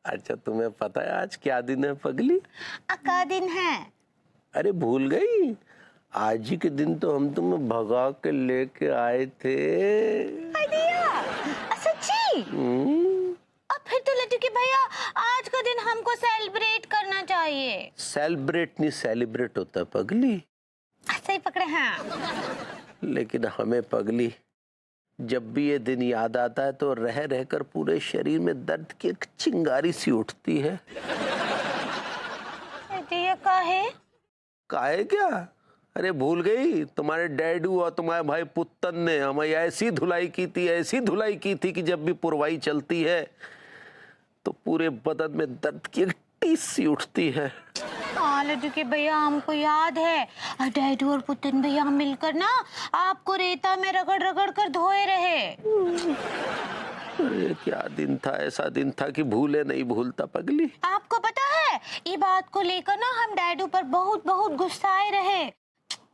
अच्छा, तुम्हें पता है आज क्या दिन है पगली? क्या दिन है? अरे भूल गई? आज ही के दिन तो हम तुम्हें भगा के लेके आए थे। सच्ची? अब फिर तो लड्डू के भैया आज का दिन हमको सेलिब्रेट करना चाहिए। सेलिब्रेट नहीं, सेलिब्रेट होता है पगली। सही पकड़े हैं। लेकिन हमें पगली जब भी ये दिन याद आता है तो रह रहकर पूरे शरीर में दर्द की एक चिंगारी सी उठती है। ये काहे? काहे क्या? अरे भूल गई? तुम्हारे डैडू और तुम्हारे भाई पुत्तन ने हमें ऐसी धुलाई की थी, ऐसी धुलाई की थी कि जब भी पुरवाई चलती है तो पूरे बदन में दर्द की एक टीस सी उठती है। हाँ लड्डू के भैया, हमको याद है डैडू और पुतन भैया मिलकर ना आपको रेता में रगड़ रगड़ कर धोए रहे। अरे क्या दिन था, ऐसा दिन था कि भूले नहीं भूलता पगली। आपको पता है ये बात को लेकर ना हम डैडू पर बहुत बहुत गुस्साए रहे,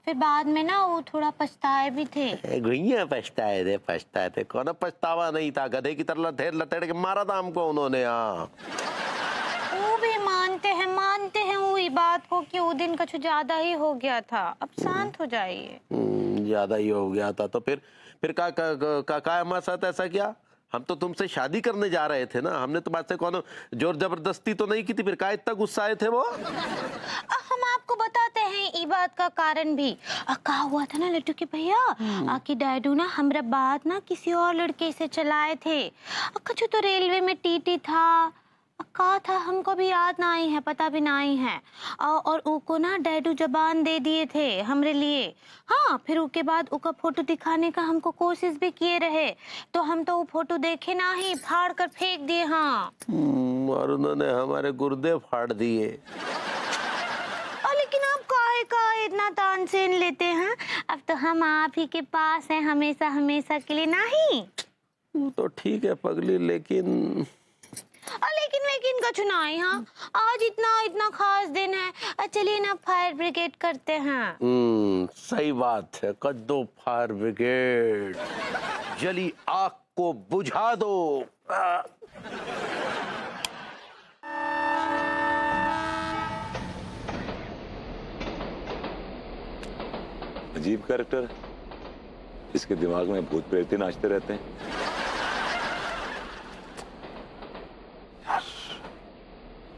फिर बाद में ना वो थोड़ा पछताए भी थे। गुइया पछताए थे। कौन पछतावा नहीं था, गधे की तरह ढेर लतेड़ के मारा था हमको उन्होंने। हाँ वो भी मानते हैं वो ये बात को कि वो दिन कुछ ज्यादा ही हो गया था। अब शांत हो जाइए। ज्यादा ही हो गया था तो फिर का हमारे साथ ऐसा क्या? हम तो तुमसे शादी करने जा रहे थे ना, हमने तुम्हारे से कौन जोर जबरदस्ती तो नहीं की थी, फिर का इतना गुस्सा आए थे वो? हम आपको बताते हैं ये बात का कारण भी। कहा हुआ था ना लड्डू के भैया कि डैडू ना हमरा बात ना किसी और लड़के से चलाए थे। कुछ तो रेलवे में टीटी था, कहा था हमको भी याद ना आई है, पता भी ना आई है। और उको ना डैडू जबान दे दिए थे हमरे लिए। हाँ फिर उसके बाद उका फोटो दिखाने का हमको कोशिश भी किए रहे, तो हम तो वो फोटो देखे ना ही फाड़ कर फेंक दिए। हाँ और उन्होंने हमारे गुर्दे फाड़ दिए। लेकिन आप काहे का इतना तानसेन लेते हैं? अब तो हम आप ही के पास हैं हमेशा हमेशा के लिए, नहीं? तो ठीक है पगली, लेकिन लेकिन का चुनाई। हाँ आज इतना खास दिन है, चलिए ना फायर ब्रिगेड करते हैं। सही बात है, कर दो फायर ब्रिगेड, जली आग को बुझा दो। अजीब कैरेक्टर है, इसके दिमाग में भूत प्रेत नाचते रहते हैं।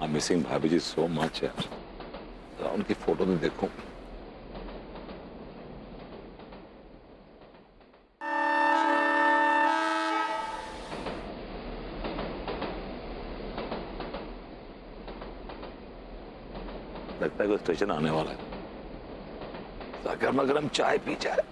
आई एम मिसिंग भाभी जी सो मच यार। तो उनकी फोटो तो देखूं। लगता है कि स्टेशन आने वाला है, गर्मा गर्म चाय पी जाए।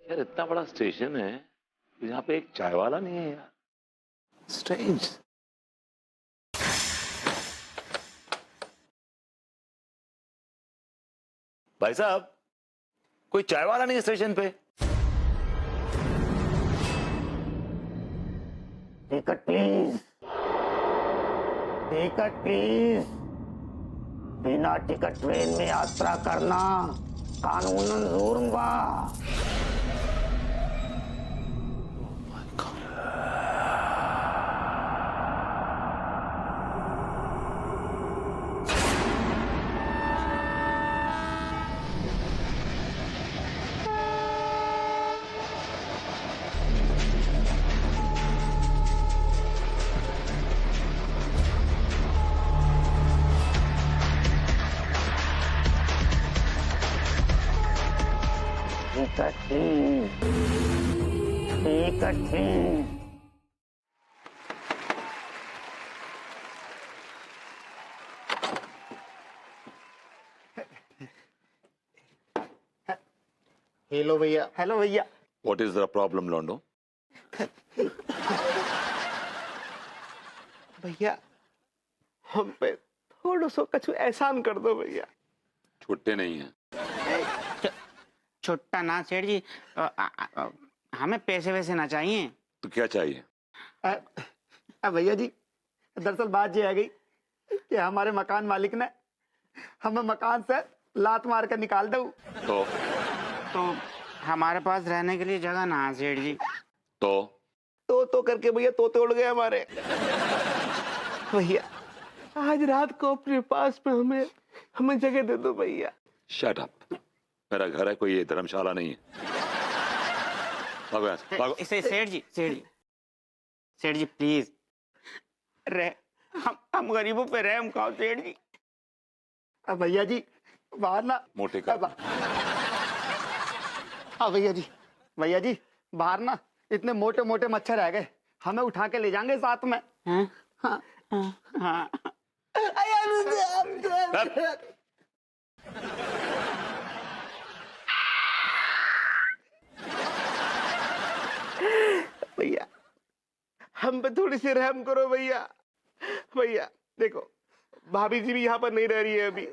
यार इतना बड़ा स्टेशन है, यहाँ पे एक चाय वाला नहीं है यार। स्ट्रेंज। भाई साहब, कोई चाय वाला नहीं है स्टेशन पे? Ticket please, ticket please. बिना टिकट ट्रेन में यात्रा करना कानूनन जुर्म बा। हेलो भैया। हेलो भैया। व्हाट इज द प्रॉब्लम लॉन्डो? भैया हम पे थोड़ा सो कछु एहसान कर दो भैया। छुट्टे नहीं है। छुट्टा ना सेठ जी, हमें पैसे वैसे ना चाहिए। तो क्या चाहिए? भैया जी दरअसल बात ये आ गई कि हमारे मकान मालिक ने हमें मकान से लात मार कर निकाल दो। तो हमारे पास रहने के लिए जगह ना है सेठ जी। तो करके भैया तोते उड़ गए हमारे। भैया आज रात को अपने पास में हमें जगह दे दो भैया। Shut up. मेरा घर है, कोई ये धर्मशाला नहीं है। भागो यहाँ से, भागो। सेठ जी प्लीज हम गरीबों पे रहम खाओ सेठ जी। अब भैया जी बाहर ना मोटे कर। भैया जी बाहर ना इतने मोटे मोटे मच्छर आ गए, हमें उठा के ले जाएंगे साथ में। हाँ? हाँ। हाँ। भैया हम पे थोड़ी सी रहम करो भैया। भैया देखो भाभी जी भी यहाँ पर नहीं रह रही है अभी,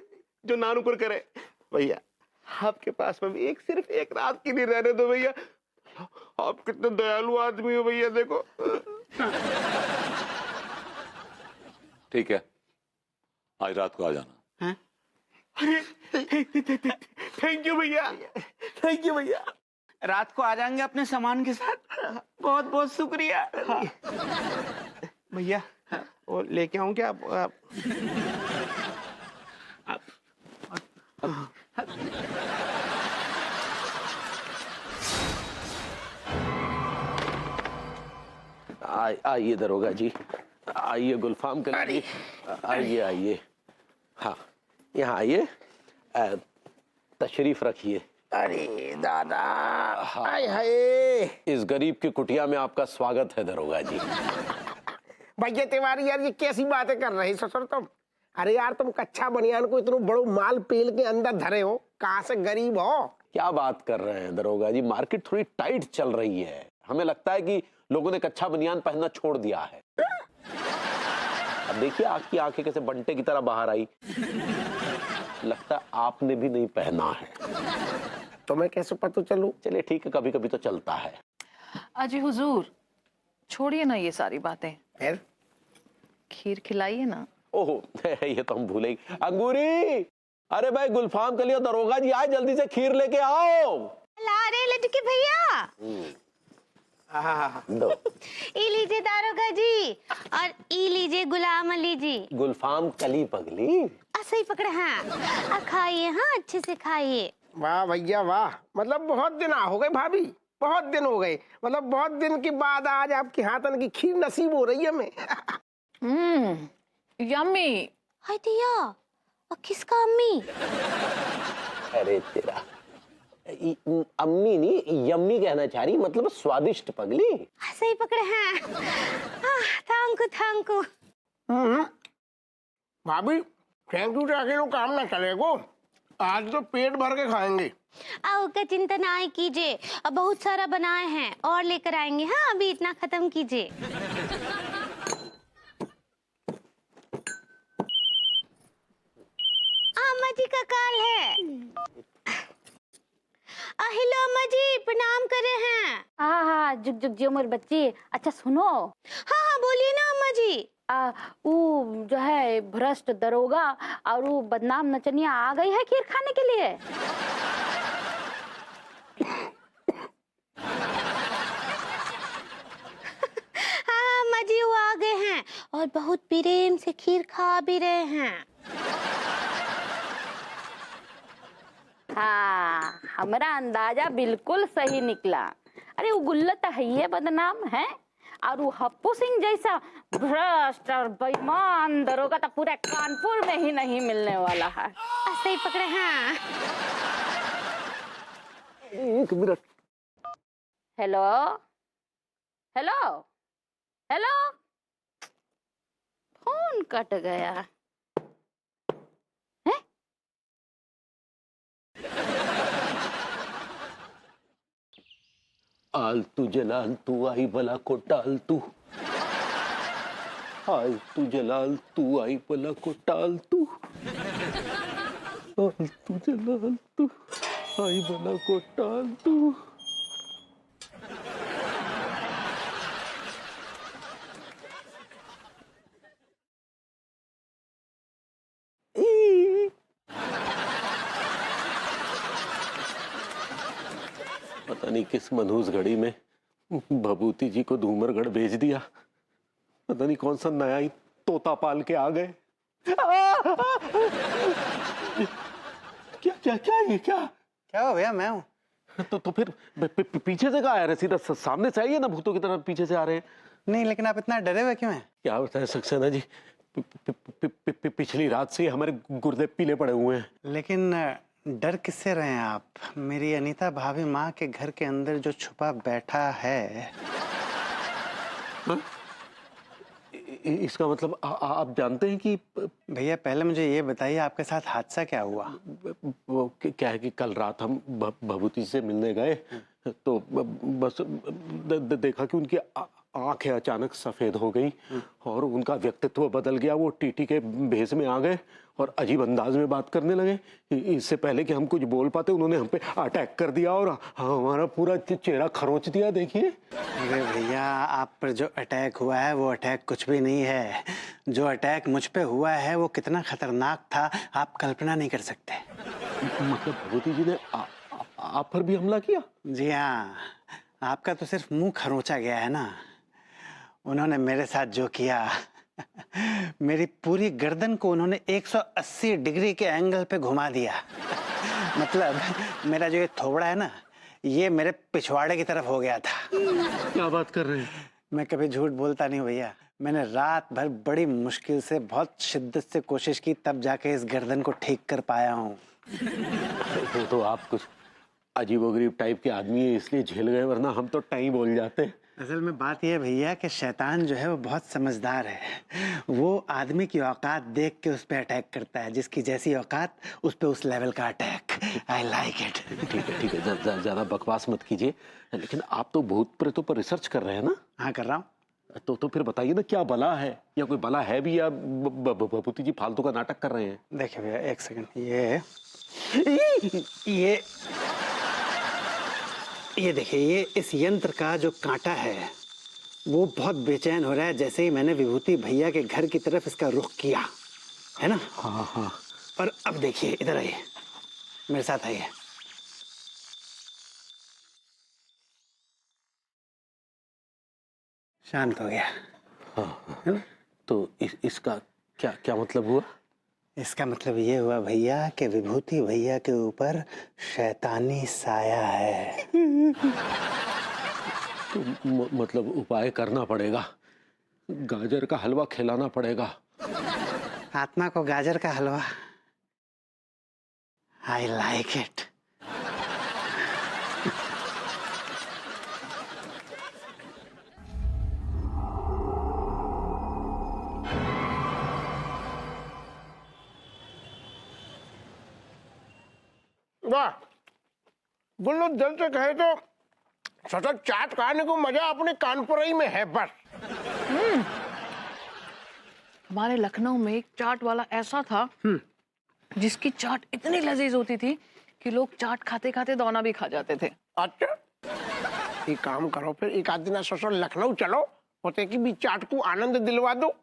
जो नानुकुर करे। भैया आपके पास में भी सिर्फ एक रात के लिए रहने दो भैया। आप कितने दयालु आदमी हो भैया। देखो ठीक है, आज रात को आ जाना। हाँ? थैंक यू भैया, थैंक यू भैया। रात को आ जाएंगे अपने सामान के साथ। बहुत बहुत शुक्रिया। भैया वो लेके आऊं क्या आप? आइए दरोगा जी, आइए गुलफाम कली जी, आइए आइए। हाँ यहाँ आइए, तशरीफ रखिए। अरे दादा, हाय हाय, इस गरीब की कुटिया में आपका स्वागत है दरोगा जी। भैया तिवारी यार ये कैसी बातें कर रहे ससुर तुम? अरे यार तुम कच्चा बनियान को इतना बड़ो माल पेल के अंदर धरे हो, कहाँ से गरीब हो? क्या बात कर रहे हैं दरोगा जी, मार्केट थोड़ी टाइट चल रही है। हमें लगता है कि लोगों ने कच्चा बनियान पहनना छोड़ दिया है। अब देखिए आपकी आंखें कैसे बंटे की तरह बाहर आई। लगता है आपने भी नहीं पहना है। तो मैं कैसे पता चलूं? चलिए ठीक है, कभी कभी तो चलता है। अजी हुजूर छोड़िए ना ये सारी बातें, फिर खीर खिलाइए ना। ओहो ये तो हम भूले ही। अंगूरी, अरे भाई गुलफाम के लिए दरोगा जी आए, जल्दी से खीर लेके आओ। ला रहे लड्डू के भैया। दो। ई लीजिए दारोगा जी, और ई लीजिए गुलाम अली जी। गुलफाम कली पगली। सही पकड़े हैं। खाइए, हाँ अच्छे से खाइए। वाह भैया वाह, मतलब बहुत दिन हो गए भाभी, बहुत दिन हो गए। मतलब बहुत दिन के बाद आज आपके हाथन की खीर नसीब हो रही है हमें। यम्मी। हाय दिया, और किसका अम्मी? अरे तेरा अम्मी नहीं यम्मी कहना चाह रही, मतलब स्वादिष्ट पगली। सही पकड़े हैं। Thank you thank you. भाभी थैंक यू अकेले काम ना चलेगो, आज तो पेट भर के खाएंगे। आओ का चिंता ना ही कीजिए, अब बहुत सारा बनाए हैं और लेकर आएंगे। हाँ अभी इतना खत्म कीजिए। अम्मा जी का कॉल है। हेलो अम्मा जी, प्रणाम करे हैं। हाँ हाँ जुग जुग जियो मेरी बच्ची। अच्छा सुनो, हाँ हाँ बोलिए ना अम्मा जी। वो जो है भ्रष्ट दरोगा और वो बदनाम नचनिया आ गई है खीर खाने के लिए। हाँ अम्मा जी वो आ गए हैं और बहुत प्रेम से खीर खा भी रहे हैं। हाँ हमारा अंदाजा बिल्कुल सही निकला। अरे वो गुल्लत है ये बदनाम है, और वो हप्पू सिंह जैसा भ्रष्ट और बेईमान दरोगा तो पूरे कानपुर में ही नहीं मिलने वाला है। सही पकड़े हैं। एक minute. Hello hello hello, phone cut गया है। आलतू जलाल तू आई बला को टाल तू, आलतू जलाल तू आई बला को टाल तू, आलतू जलाल तू आई बला को टाल तू। पता नहीं किस मनहूस घड़ी में भभूति जी को धूमरगढ़ भेज दिया। पता नहीं कौन सा नया ही तोता पाल के आ गए। क्या क्या क्या ये क्या क्या हुआ भैया? मैं हूँ। तो फिर पीछे से कहाँ आ रहे? सीधा सामने से आइए ना, भूतों की तरह पीछे से आ रहे हैं। नहीं, लेकिन आप इतना डरे हुए क्यों हैं? क्या बताए सक्सेना जी, पिछली रात से हमारे गुर्दे पीले पड़े हुए हैं। लेकिन डर किससे रहे हैं आप? मेरी अनीता भाभी माँ के घर के अंदर जो छुपा बैठा है। हा? इसका मतलब आप जानते हैं कि? भैया पहले मुझे ये बताइए, आपके साथ हादसा क्या हुआ? वो क्या है कि कल रात हम भभूति से मिलने गए तो बस देखा कि उनकी आंखें अचानक सफेद हो गई और उनका व्यक्तित्व बदल गया। वो टीटी के भेष में आ गए और अजीब अंदाज में बात करने लगे। इससे पहले कि हम कुछ बोल पाते उन्होंने हम पे अटैक कर दिया और हमारा पूरा चेहरा खरोंच दिया। देखिए। अरे भैया, आप पर जो अटैक हुआ है वो अटैक कुछ भी नहीं है। जो अटैक मुझ पे हुआ है वो कितना खतरनाक था आप कल्पना नहीं कर सकते। मतलब भभूति जी ने आप पर भी हमला किया? जी हाँ, आपका तो सिर्फ मुंह खरोंचा गया है ना। उन्होंने मेरे साथ जो किया, मेरी पूरी गर्दन को उन्होंने 180 डिग्री के एंगल पे घुमा दिया। मतलब मेरा जो ये थोबड़ा है ना, ये मेरे पिछवाड़े की तरफ हो गया था। क्या बात कर रहे हैं? मैं कभी झूठ बोलता नहीं भैया। मैंने रात भर बड़ी मुश्किल से, बहुत शिद्दत से कोशिश की, तब जाके इस गर्दन को ठीक कर पाया हूँ। तो आप कुछ अजीबोगरीब टाइप के आदमी है इसलिए झेल गए, वरना हम तो टाइम बोल जाते। असल में बात यह है भैया कि शैतान जो है वो बहुत समझदार है। वो आदमी की औकात देख के उस पर अटैक करता है, जिसकी जैसी औकात उस पे उस लेवल का अटैक। I like it. ठीक है, ज्यादा बकवास मत कीजिए। लेकिन आप तो भूत प्रेतों पर रिसर्च कर रहे हैं ना? हाँ, कर रहा हूँ। तो फिर बताइए ना, क्या बला है या कोई बला है भी, या भभूति जी फालतू का नाटक कर रहे हैं? देखिए भैया, एक सेकंड। ये देखिए, ये इस यंत्र का जो कांटा है वो बहुत बेचैन हो रहा है जैसे ही मैंने विभूति भैया के घर की तरफ इसका रुख किया है ना। हाँ। और अब देखिए, इधर आइए, मेरे साथ आइए। शांत हो गया। हाँ। तो इसका क्या मतलब हुआ? इसका मतलब ये हुआ भैया कि विभूति भैया के ऊपर शैतानी साया है। तो मतलब उपाय करना पड़ेगा, गाजर का हलवा खिलाना पड़ेगा। आत्मा को गाजर का हलवा। आई लाइक इट। वाह गुल्लू, दिल से कहे तो सचल चाट खाने को मजा अपने कानपुर ही में है। बस हमारे लखनऊ में एक चाट वाला ऐसा था जिसकी चाट इतनी लजीज होती थी कि लोग चाट खाते खाते दौना भी खा जाते थे। अच्छा, एक काम करो, फिर एक आध दिन ससुर लखनऊ चलो, होते कि भी चाट को आनंद दिलवा दो।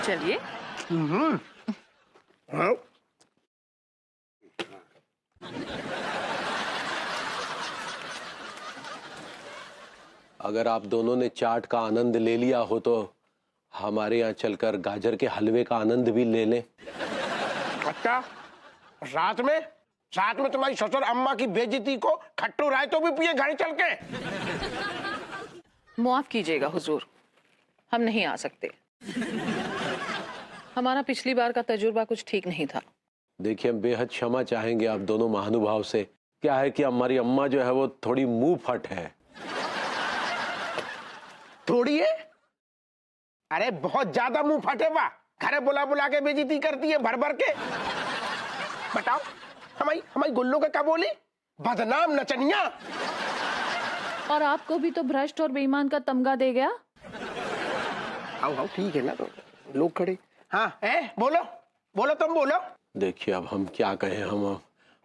चलिए। हाँ? अगर आप दोनों ने चाट का आनंद ले लिया हो तो हमारे यहाँ चलकर गाजर के हलवे का आनंद भी ले लें। अच्छा, साथ में तुम्हारी ससुर अम्मा की बेइज्जती को खट्टू राय तो भी पिए घर चल के। माफ कीजिएगा हुजूर, हम नहीं आ सकते। हमारा पिछली बार का तजुर्बा कुछ ठीक नहीं था। देखिए, हम बेहद क्षमा चाहेंगे आप दोनों महानुभाव से। क्या है कि हमारी अम्मा जो है वो थोड़ी मुंह फट है। थोड़ी है? अरे बहुत ज्यादा मुंह फटे बा। घरे बुला बुला के बेइज्जती करती है भर भर के। बताओ, हमारी गुल्लू का क्या बोली? बदनाम नचनिया। और आपको भी तो भ्रष्ट और बेईमान का तमगा दे गया। आओ आओ, ठीक है ना, तो लोग खड़े। हाँ है, बोलो बोलो, तुम बोलो। देखिए अब हम क्या कहें, हम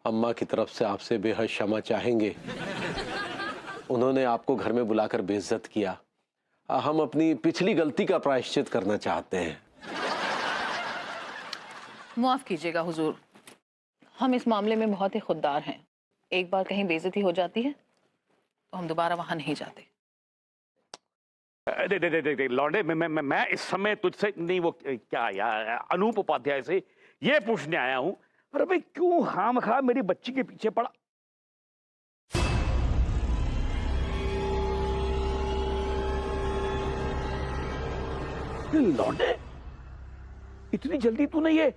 अम्मा की तरफ से आपसे बेहद क्षमा चाहेंगे। उन्होंने आपको घर में बुलाकर बेइज्जत किया। हम अपनी पिछली गलती का प्रायश्चित करना चाहते हैं। माफ कीजिएगा हुजूर, हम इस मामले में बहुत ही खुददार हैं। एक बार कहीं बेइज्जती हो जाती है तो हम दोबारा वहां नहीं जाते। देख लौंडे, मैं इस समय तुझसे नहीं, वो क्या यार, अनूप उपाध्याय से ये पूछने आया हूं, अरे भाई क्यों खामखा मेरी बच्ची के पीछे पड़ा। लौंडे, इतनी जल्दी तूने ये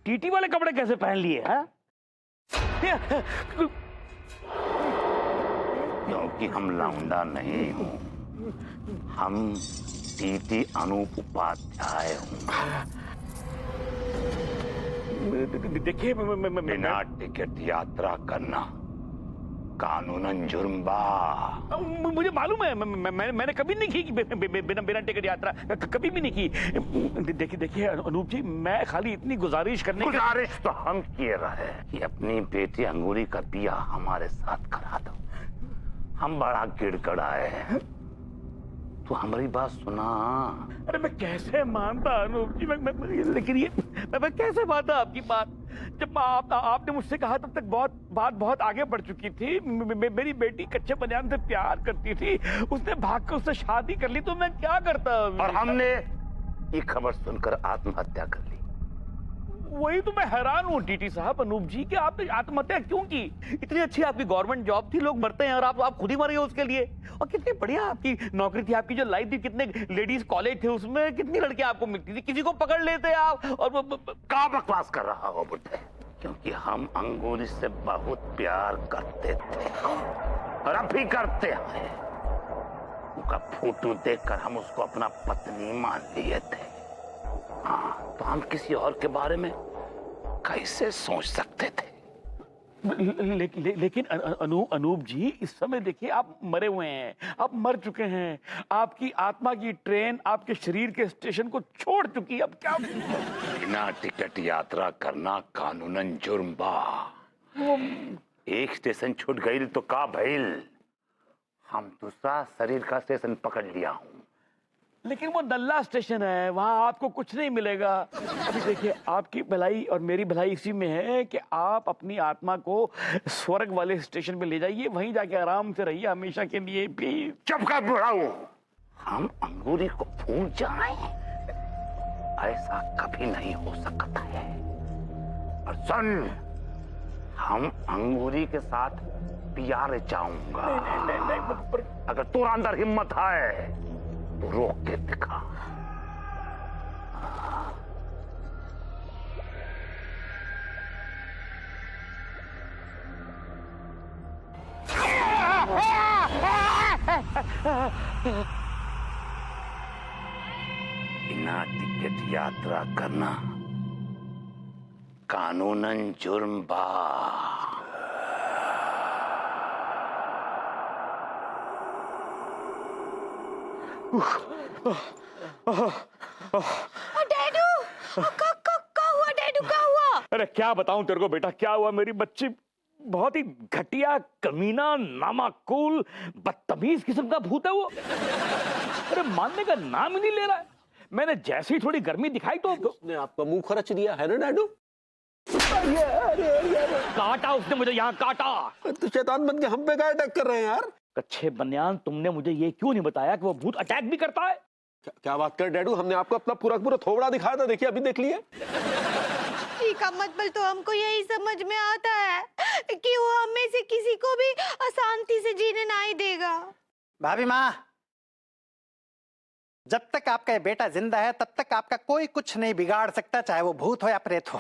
टीटी वाले कपड़े कैसे पहन लिए हैं? क्योंकि हम लौंडा नहीं हूँ, हम टीटी अनूप उपाध्याय हूँ। देखिए बिना टिकट यात्रा करना कानूनन जुर्म बा। मुझे मालूम है, मैंने कभी नहीं की बिना बिना टिकट यात्रा, कभी भी नहीं की। देखिए अनूप जी, मैं खाली इतनी गुजारिश तो हम किए रहे कि अपनी बेटी अंगूरी का बियाह हमारे साथ करा दो। हम बड़ा गिड़गड़ाए हैं, तो हमारी बात सुना। अरे मैं कैसे मानता अनूप जी, लेकिन ये मैं कैसे मानता आपकी बात। जब आपने मुझसे कहा तब तक बात बहुत आगे बढ़ चुकी थी। मेरी बेटी कच्चे बनियान से प्यार करती थी, उसने भाग कर उससे शादी कर ली, तो मैं क्या करता। और हमने ये खबर सुनकर आत्महत्या कर ली। वही तो मैं हैरान हूँ टीटी साहब, अनूप जी, कि आपने आत्महत्या क्यों की? इतनी अच्छी आपकी गवर्नमेंट जॉब थी, लोग मरते हैं और आप खुद ही मर गए उसके लिए। और कितनी बढ़िया आपकी नौकरी थी, आपकी जो लाइफ थी, कितने लेडीज कॉलेज थे, उसमें कितनी लड़कियां आपको मिलती थी, किसी को पकड़ लेते आप। और क्या बकवास कर रहा हो बुड्ढे? क्योंकि हम अंगूरी से बहुत प्यार करते थे और अब भी करते हैं। उसका फोटो देखकर हम उसको अपना पत्नी मान लिए थे। हाँ, तो हम किसी और के बारे में कैसे सोच सकते थे? लेकिन अनूप जी, इस समय देखिए आप मरे हुए हैं, आप मर चुके हैं, आपकी आत्मा की ट्रेन आपके शरीर के स्टेशन को छोड़ चुकी है। अब क्या? बिना टिकट यात्रा करना कानूनन जुर्म बा। एक स्टेशन छूट गई तो का भइल? हम दूसरा शरीर का स्टेशन पकड़ लिया हूँ। लेकिन वो नल्ला स्टेशन है, वहां आपको कुछ नहीं मिलेगा। अभी देखिए, आपकी भलाई और मेरी भलाई इसी में है कि आप अपनी आत्मा को स्वर्ग वाले स्टेशन पे ले जाइए, वहीं जाके आराम से रहिए हमेशा के लिए भी। चुप कर बुढ़ाऊ, हम अंगूरी को भूल जाएं? ऐसा कभी नहीं हो सकता है। और सुन, हम अंगूरी के साथ प्यार चाहूंगा। अगर तुम्हारे अंदर हिम्मत है तो रोक के दिखा। बिना टिकट यात्रा करना कानूनन जुर्म बा। डैडू, क्या हुआ डैडू, क्या हुआ? अरे क्या बताऊं तेरे को बेटा, क्या हुआ? मेरी बच्ची बहुत ही घटिया, कमीना, नामाकूल, बदतमीज किस्म का भूत है वो। अरे मानने का नाम ही नहीं ले रहा है। मैंने जैसे ही थोड़ी गर्मी दिखाई तो उसने आपका मुंह खरच दिया है ना डैडू? काटा उसने मुझे, यहाँ काटा। तो शैतान बन के हम पे क्या अटैक कर रहे हैं यार? कच्चे बनियान, तुमने मुझे ये क्यों नहीं बताया कि वो भूत अटैक भी करता है? क्या बात कर डैडू, हमने आपको अपना पूरा थोबड़ा दिखाया था, देखिए अभी देख लिए। का मतलब तो हमको यही समझ में आता है कि वो हमें से किसी को भी अशांति से जीने नहीं देगा। भाभी माँ, जब तक आपका ये बेटा जिंदा है तब तक आपका कोई कुछ नहीं बिगाड़ सकता, चाहे वो भूत हो या प्रेत हो।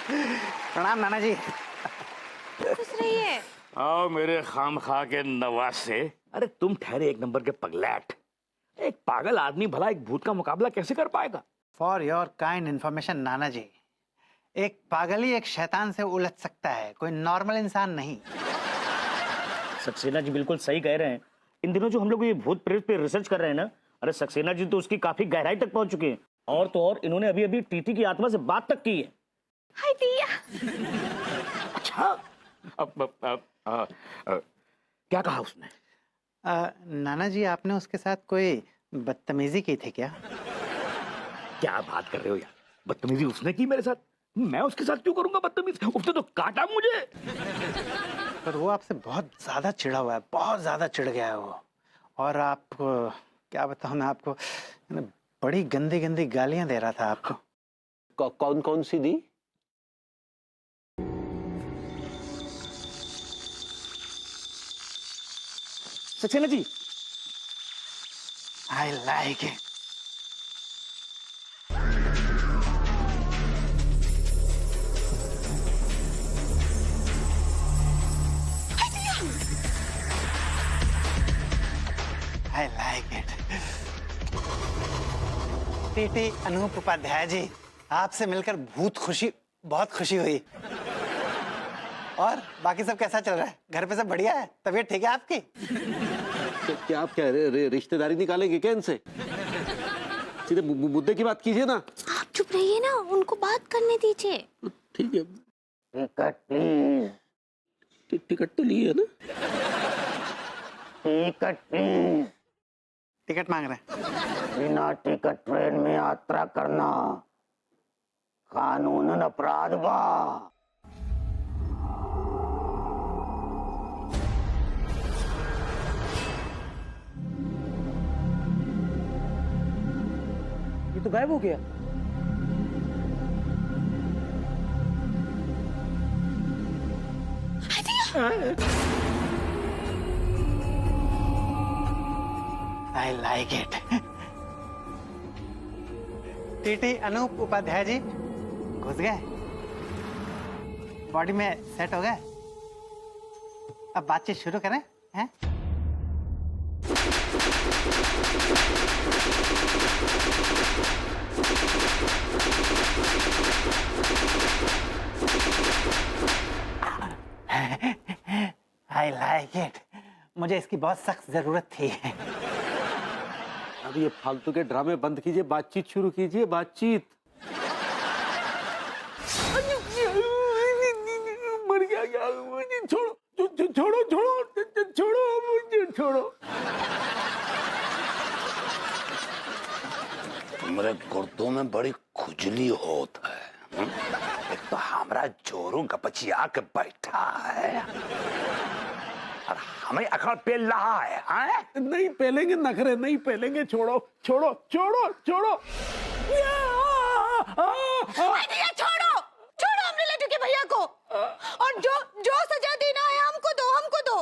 प्रणाम नाना जी। खुश रहिए। आओ मेरे खामखा के नवासे। अरे तुम ठहरे एक नंबर के पगलैट। एक पागल आदमी भला एक भूत का मुकाबला कैसे कर पाएगा? फॉर योर काइंड इन्फॉर्मेशन नाना जी, एक पागल ही एक शैतान से उलझ सकता है, कोई नॉर्मल इंसान नहीं। सक्सेना जी बिल्कुल सही कह रहे हैं। इन दिनों जो हम लोग ये भूत प्रेत पे रिसर्च कर रहे हैं ना, अरे सक्सेना जी तो उसकी काफी गहराई तक पहुंच चुके हैं। और तो और इन्होंने अभी अभी टीटी की आत्मा से बात तक की है। हाय दिया। अच्छा, क्या कहा उसने? नाना जी, आपने उसके साथ कोई बदतमीजी की थी क्या? क्या बात कर रहे हो यार, बदतमीजी उसने की मेरे साथ? मैं उसके साथ क्यों करूंगा बदतमीजी? उसने तो काटा मुझे। पर वो आपसे बहुत ज्यादा चिढ़ा हुआ है, बहुत ज्यादा चिढ़ गया है वो। और आपको क्या बताऊं मैं आपको, बड़ी गंदी गंदी गालियां दे रहा था आपको। कौन कौन सी दी? Saxena ji, I like it. I like it. TT Anoop Upadhyay ji, आपसे मिलकर बहुत खुशी हुई। और बाकी सब कैसा चल रहा है? घर पे सब बढ़िया है? तबीयत ठीक है आपकी? क्या आप कह रहे हैं? रिश्तेदारी निकालेंगे क्या इनसे? सीधे मुद्दे की बात कीजिए ना। आप चुप रहिए ना, उनको बात करने दीजिए। ठीक है, टिकट प्लीज, टिकट तो ली है ना? Ticket please. टिकट मांग रहे हैं? बिना टिकट ट्रेन में यात्रा करना कानूनन अपराध बा। ये तो गायब हो गया। I like it. TT Anoop Upadhyay ji घुस गए, बॉडी में सेट हो गए। अब बातचीत शुरू करें हैं? आई लाइक इट। मुझे इसकी बहुत सख्त जरूरत थी। अब ये फालतू के ड्रामे बंद कीजिए, बातचीत शुरू कीजिए, बातचीत। मर गया क्या? छोड़ो छोड़ो छोड़ो छोड़ो मुझे, छोड़ो। तुम्हारे गुर्दों में बड़ी खुजली होता है। एक तो हमारा जोरू गपचिया के बैठा है और हमें अकड़ पेल रहा है, हाँ? नहीं पेलेंगे नखरे, नहीं पेलेंगे। छोड़ो छोड़ो छोड़ो छोड़ो। भैया छोड़ो, छोड़ो हमने लड्डू के भैया को। और जो सजा देना है हमको दो, हमको दो।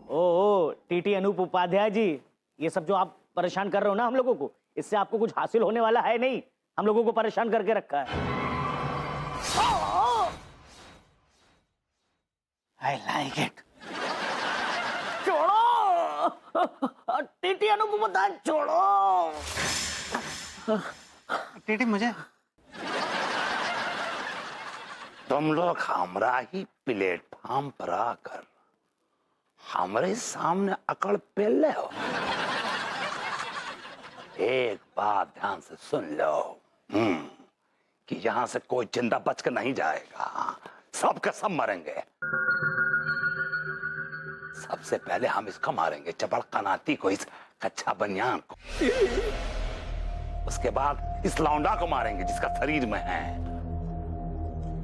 ओ टीटी अनूप उपाध्याय जी, ये सब जो आप परेशान कर रहे हो ना हम लोगों को, इससे आपको कुछ हासिल होने वाला है नहीं। हम लोगों को परेशान करके रखा है। आई लाइक इट। छोड़ो टीटी अनूप उपाध्याय, छोड़ो। टीटी मुझे तुम लोग हमारा ही प्लेटफॉर्म पर आकर हमारे सामने अकड़ पेल हो। एक बात ध्यान से सुन लो, कि यहां से कोई जिंदा बचकर नहीं जाएगा। सबके सब मरेंगे। सबसे पहले हम इसको मारेंगे, चपड़ कनाती को, इस कच्चा बनियान को। उसके बाद इस लौंडा को मारेंगे जिसका शरीर में है।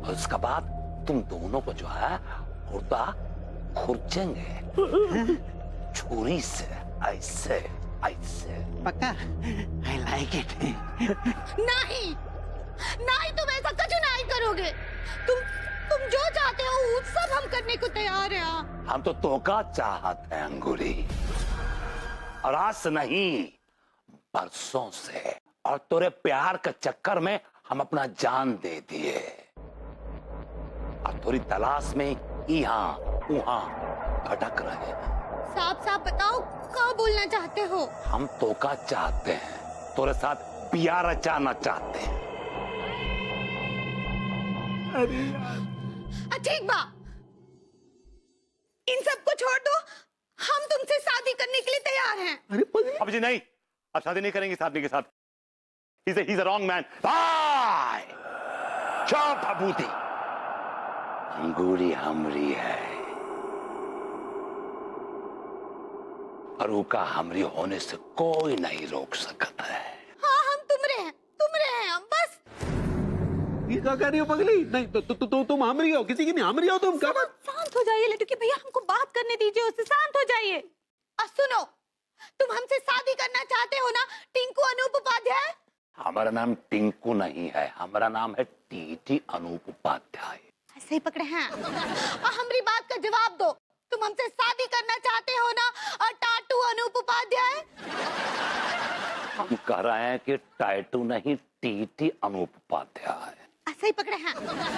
और उसके बाद तुम दोनों को जो है गुर्दा खुरचेंगे छुरी से, ऐसे ऐसे। पक्का? आई लाइक इट। नहीं नहीं, तुम ऐसा कुछ नहीं करोगे। तुम जो चाहते हो वो सब हम करने को तैयार हैं। हम तो तोका चाहते हैं अंगूरी, और आज से नहीं बरसों से। और तेरे प्यार के चक्कर में हम अपना जान दे दिए, और थोड़ी तलाश में यहाँ वहाँ भटक रहे हैं। साफ साफ बताओ क्या बोलना चाहते हो? हम तो का चाहते हैं, तोरे साथ प्यार रचाना चाहते हैं। ठीक बा, इन सबको छोड़ दो, हम तुमसे शादी करने के लिए तैयार हैं। अब जी नहीं, अब शादी नहीं करेंगे इस आदमी के साथ। He's a wrong man. Bye! चुप भभूति। अंगूरी हमरी है और उका हमरी होने से कोई नहीं रोक सकता है। हाँ हम तुमरे हैं हम बस। ये क्या कह रही हो पगली? नहीं तो तुम हमरी हो, किसी की नहीं हमरी हो तुम। क्या बात? शांत हो जाइए लड्डू के भैया, हमको बात करने दीजिए, उससे शांत हो जाइए। और सुनो, तुम हमसे शादी करना चाहते हो ना टिंकू अनूप उपाध्याय? हमारा नाम टिंकू नहीं है, हमारा नाम है टीटी अनूप उपाध्याय। ऐसे ही पकड़े हैं। और हमारी बात का जवाब दो, तुम हमसे शादी करना चाहते हो ना और टाटू अनूप उपाध्याय? हम कह रहे हैं कि टाटू नहीं, टीटी अनूप उपाध्याय। ऐसे ही पकड़े हैं।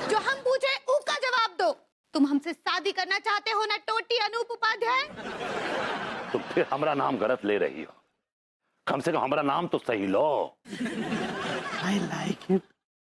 जो हम पूछे उसका जवाब दो, तुम हमसे शादी करना चाहते हो ना टोटी अनूप उपाध्याय? तो फिर हमारा नाम गलत ले रही हो, कम से कम हमारा नाम तो सही लो। I like it.